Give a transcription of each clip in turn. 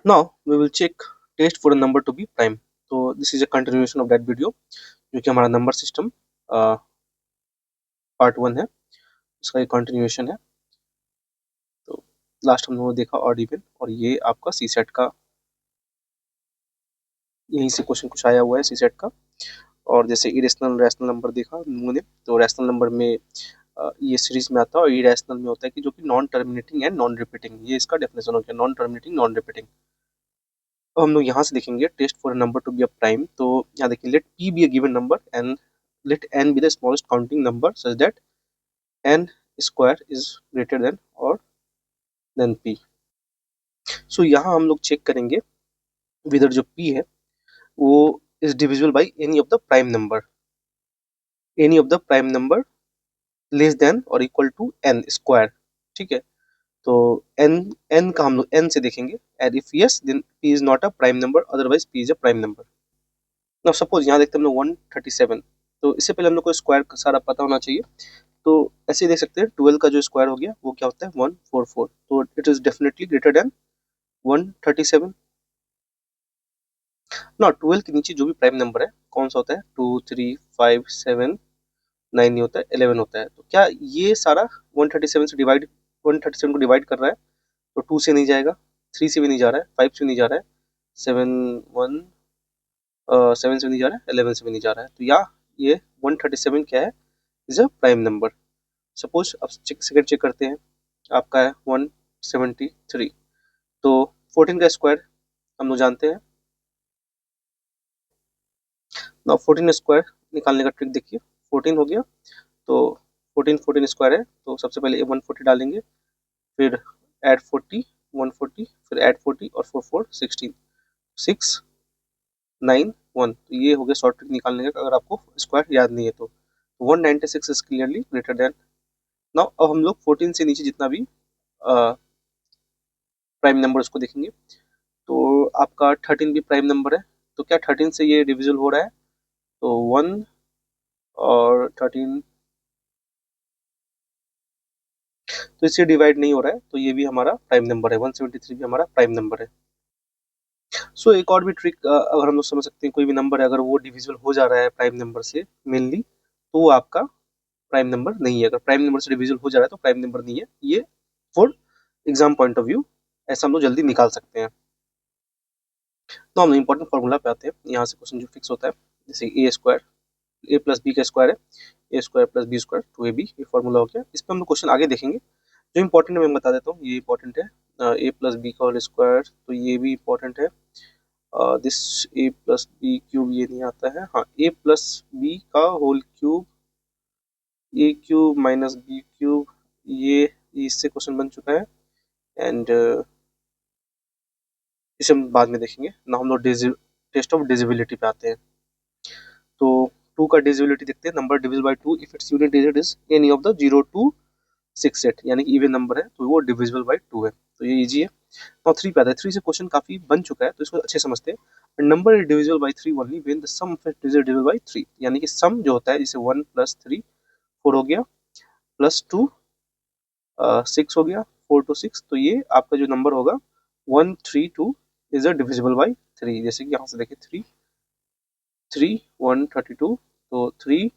Now we will check test for a number to be prime. तो this is a continuation of that video जो कि हमारा number system part 1 है, उसका एक कंटिन्यूएशन है। तो लास्ट हम लोगों ने देखा ऑड इवन, और ये आपका सी सेट का यहीं से क्वेश्चन कुछ आया हुआ है सी सेट का। और जैसे इरेशनल रैशनल नंबर देखा हम लोगों ने, तो रैशनल नंबर में ये सीरीज में आता है, और इरेशनल में होता है कि जो कि non terminating and non repeating, ये इसका डेफिनेशन हो गया, नॉन टर्मिनेटिंग नॉन रिपीटिंग। तो हम लोग यहाँ से देखेंगे test for number to be a prime. तो यहाँ देखिए, let p be a given number and let n be the smallest counting number such that n square is greater than और देन p। सो यहाँ हम लोग check करेंगे विदर जो p है वो is divisible by any of the prime number, any of the prime number less than और equal to n square. ठीक है, तो n का हम लोग n से देखेंगे, and if yes then p is not a prime number, otherwise p is a prime number. Now suppose यहाँ देखते हैं हम लोग 137, तो इससे पहले हम लोग को स्क्वायर का सारा पता होना चाहिए। तो ऐसे ही देख सकते हैं 12 का जो स्क्वायर हो गया वो क्या होता है 144, तो it is definitely greater than 137। ना 12 के नीचे जो भी प्राइम नंबर है कौन सा होता है, 2 3 5 7 9 नहीं होता है, 11 होता है। तो क्या ये सारा 137 से डिवाइड 137 को डिवाइड कर रहा है, तो 2 से नहीं जाएगा, 3 से भी नहीं जा रहा है, 5 से नहीं जा रहा है, 7 से नहीं जा रहा है, 11 से भी नहीं जा रहा है। तो या ये 137 क्या है, is a prime number. Suppose अब सेकंड चेक करते हैं, आपका है 173, तो 14 का स्क्वायर हम लोग जानते हैं ना। 14 स्क्वायर निकालने का ट्रिक देखिए, 14 हो गया तो 14 स्क्वायर है, तो सबसे पहले 140 डालेंगे, फिर ऐड 40 140, फिर ऐड 40 और 4 4 16 6 9 1। तो ये हो गया शॉर्ट ट्रिक निकालने का, अगर आपको स्क्वायर याद नहीं है तो 196 is clearly greater than. Now अब हम लोग 14 से नीचे जितना भी प्राइम नंबर उसको देखेंगे, तो आपका 13 भी प्राइम नंबर है, तो क्या 13 से ये डिविजल हो रहा है, तो 1 और 13 तो इससे डिवाइड नहीं हो रहा है, तो ये भी हमारा प्राइम नंबर है, 173 भी हमारा प्राइम नंबर है। सो एक और भी ट्रिक अगर हम लोग समझ सकते हैं, कोई भी नंबर है अगर वो डिविजिबल हो जा रहा है प्राइम नंबर से मेनली, तो वो आपका प्राइम नंबर नहीं है। अगर प्राइम नंबर से डिविजिबल हो जा रहा है तो प्राइम नंबर नहीं है, ये for exam point of view ऐसा हम लोग जल्दी निकाल सकते हैं। तो हम इंपॉर्टेंट फॉर्मूला पे आते हैं, यहाँ से क्वेश्चन जो फिक्स होता है, जैसे A square A plus B का स्क्वायर है, A square plus B square 2ab, ये फॉर्मूला हो गया। इस पर हम लोग क्वेश्चन आगे देखेंगे, जो इंपॉर्टेंट है मैं बता देता हूँ, ये इंपॉर्टेंट है, ए प्लस बी का होल स्क्वायर, तो ये भी इंपॉर्टेंट है। This A plus B cube ये नहीं आता है, हाँ ए प्लस बी का whole cube, A cube minus B cube, ये इससे क्वेश्चन बन चुका है, एंड इसे हम बाद में देखेंगे ना। हम लोग टेस्ट ऑफ डिजिबिलिटी पे आते हैं, तो 2 का डिजिबिलिटी देखते हैं, number divisible by 2 if its unit digit is any of the 0 to 6 set, यानी कि इवन नंबर है तो वो डिविजिबल बाय 2 है, तो ये इजी है। तो 3 पे आता है, 3 से क्वेश्चन काफी बन चुका है तो इसको अच्छे समझते हैं। Number is divisible by 3 only when the sum of it is divisible by 3, यानी कि सम जो होता है जैसे 1 प्लस 3 4 हो गया, प्लस 2 6 हो गया, 4 to 6, तो ये आपका जो नंबर होगा 132 इज अ डिविजिबल बाय 3। जैसे कि यहाँ से देखिए 3 3 132, तो 3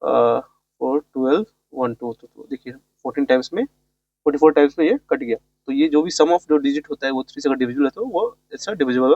4 12 1 2, तो देखिए 14 टाइम्स में 44 टाइम्स में ये कट गया। तो ये जो भी सम ऑफ जो डिजिट होता है वो 3 से अगर डिविजिबल है तो वो it's divisible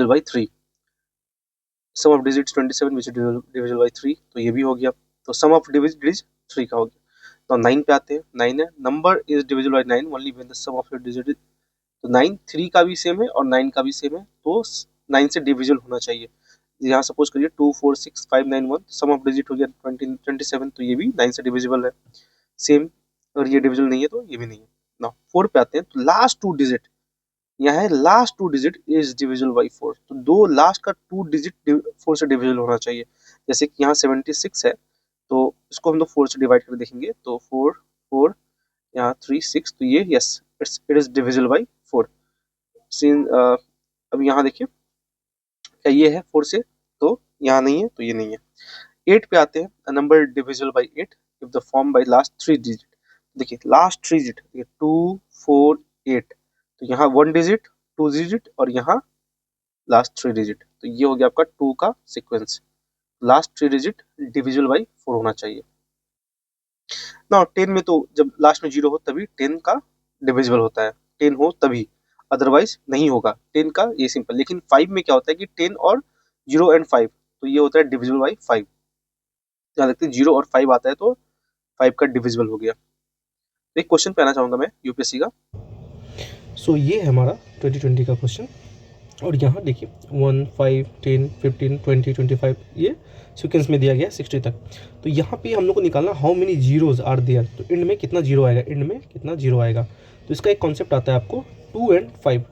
by 3। Sum of digit 27 which divisible by 3, तो ये भी हो गया। तो सम ऑफ डिजिट 3 का हो गया। तो 9 पे आते हैं, 9 है, number is divisible by 9 only when the sum of digit, तो 9 3 का भी सेम है और 9 का भी सेम है, तो 9 से डिविजिबल होना चाहिए। यहाँ सपोज करिए 2 4 6 5 9 1, सम ऑफ डिजिट हो गया 27, तो ये भी 9 से डिविजिबल है सेम, और ये डिविजिबल नहीं है तो ये भी नहीं है ना। 4 पे आते हैं, तो लास्ट 2 डिजिट यहाँ है, last 2 digit is divisible by 4, तो दो लास्ट का 2 डिजिट 4 से डिविजिबल होना चाहिए। जैसे कि यहाँ 76 है, तो इसको हम लोग 4 से डिवाइड कर देखेंगे, तो 4 4 यहाँ 3 6, तो ये yes it is divisible by 4। Since अब यहाँ देखिए क्या ये है 4 से, तो यहाँ नहीं है तो ये नहीं है। 8 पे आते हैं, number divisible by 8 if the form by last 3 digit. देखिए लास्ट 3 डिजिट 2 4 8, तो यहाँ 1 डिजिट, 2 डिजिट और यहाँ लास्ट 3 डिजिट। तो ये हो गया आपका 2 का sequence. Last 3 digit divisible by 4 होना चाहिए ना। 10 में तो जब लास्ट में 0 हो तभी 10 का डिविजिबल होता है, 10 हो तभी, अदरवाइज नहीं होगा 10 का, ये सिंपल। लेकिन 5 में क्या होता है कि 10 और 0 एंड 5, तो ये होता है डिविजिबल बाई 5। ध्यान रखते हैं 0 और 5 आता है तो 5 का डिविजिबल हो गया। तो एक क्वेश्चन पे आना चाहूँगा मैं यूपीएससी का। सो ये है हमारा 2020 का क्वेश्चन। और यहाँ देखिए 1, 5, 10, 15, 20, 25 ये सीक्वेंस में दिया गया 60 तक। तो यहाँ पे हम लोग को निकालना how many zeros are there, तो एंड में कितना जीरो आएगा, एंड में कितना जीरो आएगा। तो इसका एक कॉन्सेप्ट आता है आपको 2 एंड 5।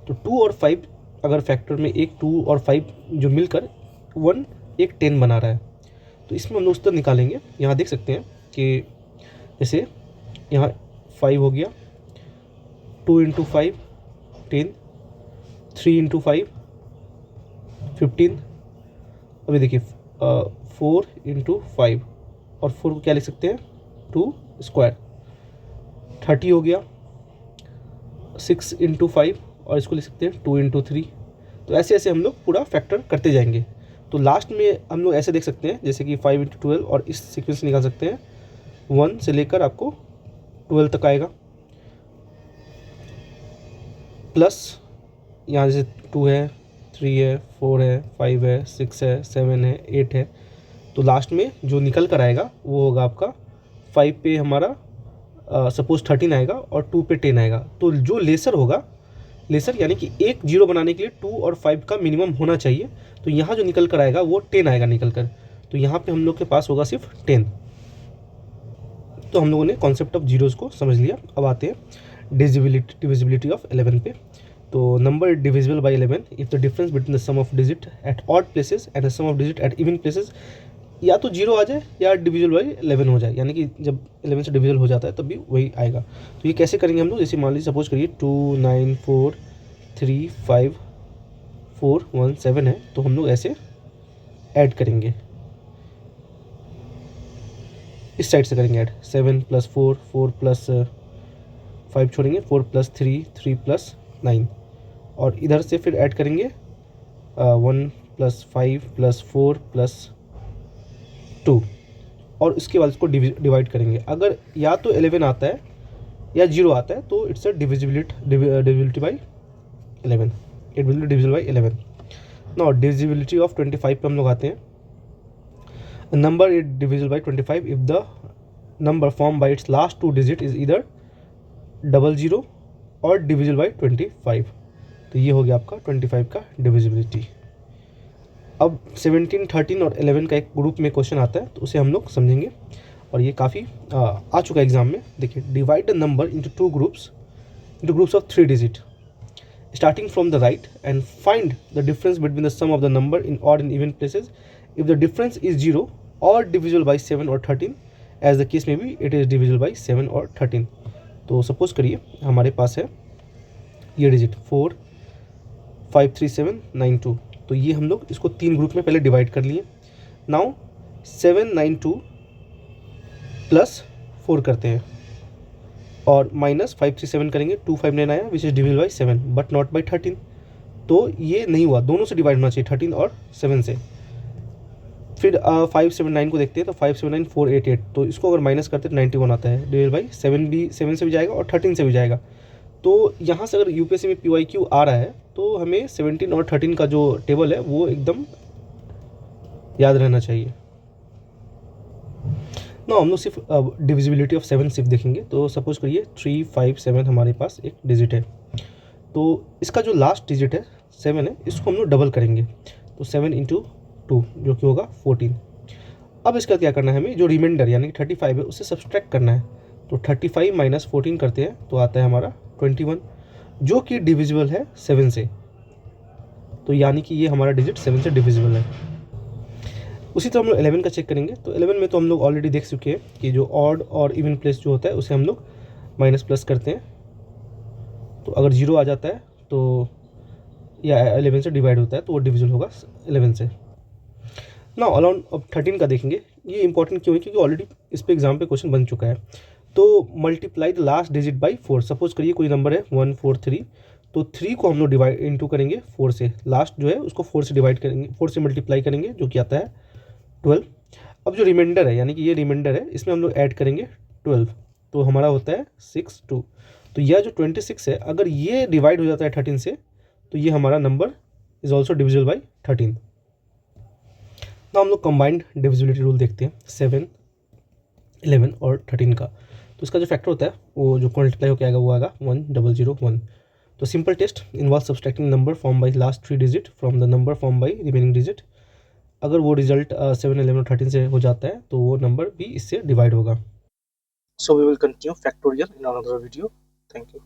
तो 2 और 5 अगर फैक्टर में एक 2 और 5 जो मिलकर 1 एक 10 बना रहा है, तो इसमें हम लोग उस तरह निकालेंगे। यहाँ देख सकते हैं कि जैसे यहाँ 5 हो गया, 2 इंटू 5 10, 3 इंटू 5 15। अभी देखिए 4 इंटू 5 और 4 को क्या लिख सकते हैं 2 स्क्वायर, 30 हो गया। 6 इंटू 5 और इसको लिख सकते हैं 2 इंटू 3। तो ऐसे ऐसे हम लोग पूरा फैक्टर करते जाएंगे। तो लास्ट में हम लोग ऐसे देख सकते हैं जैसे कि 5 इंटू 12 और इस सीक्वेंस से निकाल सकते हैं 1 से लेकर आपको 12 तक आएगा। प्लस यहाँ जैसे 2 है, 3 है, 4 है, 5 है, 6 है, 7 है, 8 है। तो लास्ट में जो निकल कर आएगा वो होगा आपका 5 पे हमारा सपोज 13 आएगा और 2 पे 10 आएगा। तो जो लेसर होगा, लेसर यानी कि एक जीरो बनाने के लिए 2 और 5 का मिनिमम होना चाहिए। तो यहाँ जो निकल कर आएगा वो 10 आएगा निकल कर। तो यहाँ पे हम लोग के पास होगा सिर्फ 10। तो हम लोगों ने कॉन्सेप्ट ऑफ जीरोज़ को समझ लिया। अब आते हैं डिविजिबिलिटी ऑफ 11 पे। तो number divisible by 11 if the difference between the sum of digit at odd places and the sum of digit at even places या तो जीरो आ जाए या डिविजिबल बाई 11 हो जाए, यानी कि जब 11 से डिविजिबल हो जाता है तब भी वही आएगा। तो ये कैसे करेंगे हम लोग, जैसे मान लीजिए सपोज करिए 2 9 4 3 5 4 1 7 है, तो हम लोग ऐसे ऐड करेंगे, इस साइड से करेंगे ऐड। 7 + 4 4 + 5 छोड़ेंगे, 4 + 3 3 + 9 और इधर से फिर ऐड करेंगे 1 + 5 + 4 + 2 और इसके बाद इसको डिवाइड करेंगे। अगर या तो 11 आता है या 0 आता है तो it's a divisibility by 11, it will be divisible by 11। Now divisibility of 25 पे हम लोग आते हैं। Number is divisible by 25 if the number form by its last 2 digit is इधर 00 और डिविजिबल बाई 25। तो ये हो गया आपका 25 का डिविजिबिलिटी। अब 17, 13 और 11 का एक ग्रुप में क्वेश्चन आता है तो उसे हम लोग समझेंगे और ये काफ़ी आ चुका है एग्जाम में। देखिए divide the number into groups of 3 digit starting from the right and find the difference between the sum of the number in odd and even places. If the difference is 0 or divisible by 7 or 13 as the case may be, it is divisible by 7 or 13. तो suppose करिए हमारे पास है ये digit 4 5 3 7 9 2। तो ये हम लोग इसको 3 ग्रुप में पहले डिवाइड कर लिए। नाउ 7 9 2 + 4 करते हैं और -5 3 7 करेंगे, 2 5 9 आया which is divisible by 7 but not by 13। तो ये नहीं हुआ, दोनों से डिवाइड होना चाहिए 13 और 7 से। फिर 5 7 9 को देखते हैं तो 5 7 9 4 8 8। तो इसको अगर माइनस करते हैं 91 आता है, डिविजिबल बाई 7 से भी जाएगा और 13 से भी जाएगा। तो यहाँ से अगर यूपीएससी में PYQ आ रहा है तो हमें 17 और 13 का जो टेबल है वो एकदम याद रहना चाहिए ना। हम लोग सिर्फ डिविजिबिलिटी ऑफ 7 सिर्फ देखेंगे। तो सपोज करिए 3 5 7 हमारे पास एक डिजिट है, तो इसका जो लास्ट डिजिट है 7 है, इसको हम लोग डबल करेंगे। तो 7 × 2 जो कि होगा 14। अब इसका क्या करना है, हमें जो रिमाइंडर यानी कि 35 है उससे सब्सट्रैक्ट करना है। तो 35 - 14 करते हैं तो आता है हमारा 21 जो कि डिविजिबल है 7 से। तो यानी कि ये हमारा डिजिट 7 से डिविजिबल है। उसी तरह हम लोग 11 का चेक करेंगे। तो 11 में तो हम लोग ऑलरेडी देख चुके हैं कि जो ऑड और इवन प्लेस जो होता है उसे हम लोग माइनस प्लस करते हैं। तो अगर 0 आ जाता है तो या 11 से डिवाइड होता है तो वो डिविजन होगा 11 से ना। अलाउंड अब 13 का देखेंगे। ये इंपॉर्टेंट क्यों है, क्योंकि ऑलरेडी इस पे एग्जाम पे क्वेश्चन बन चुका है। तो multiply the last digit by 4। Suppose करिए कोई नंबर है 143, तो 3 को हम लोग डिवाइड इंटू करेंगे 4 से, लास्ट जो है उसको 4 से डिवाइड करेंगे, 4 से मल्टीप्लाई करेंगे, जो कि आता है 12। अब जो रिमाइंडर है, यानी कि ये रिमाइंडर है, इसमें हम लोग ऐड करेंगे 12, तो हमारा होता है 6 2। तो यह जो 26 है, अगर ये डिवाइड हो जाता है 13 से, तो ये हमारा number is also divisible by 13। तो हम लोग कंबाइंड डिविजिबिलिटी रूल देखते हैं 7 11 और 13 का। तो इसका जो फैक्टर होता है वो जो मल्टीप्लाई होकर आएगा वो आएगा 1001। तो simple test involve subtracting number form by last 3 digit from the number form by remaining digit. अगर वो रिजल्ट 7 11 और 13 से हो जाता है तो वो नंबर भी इससे डिवाइड होगा। So we will continue factorial in another video. Thank you.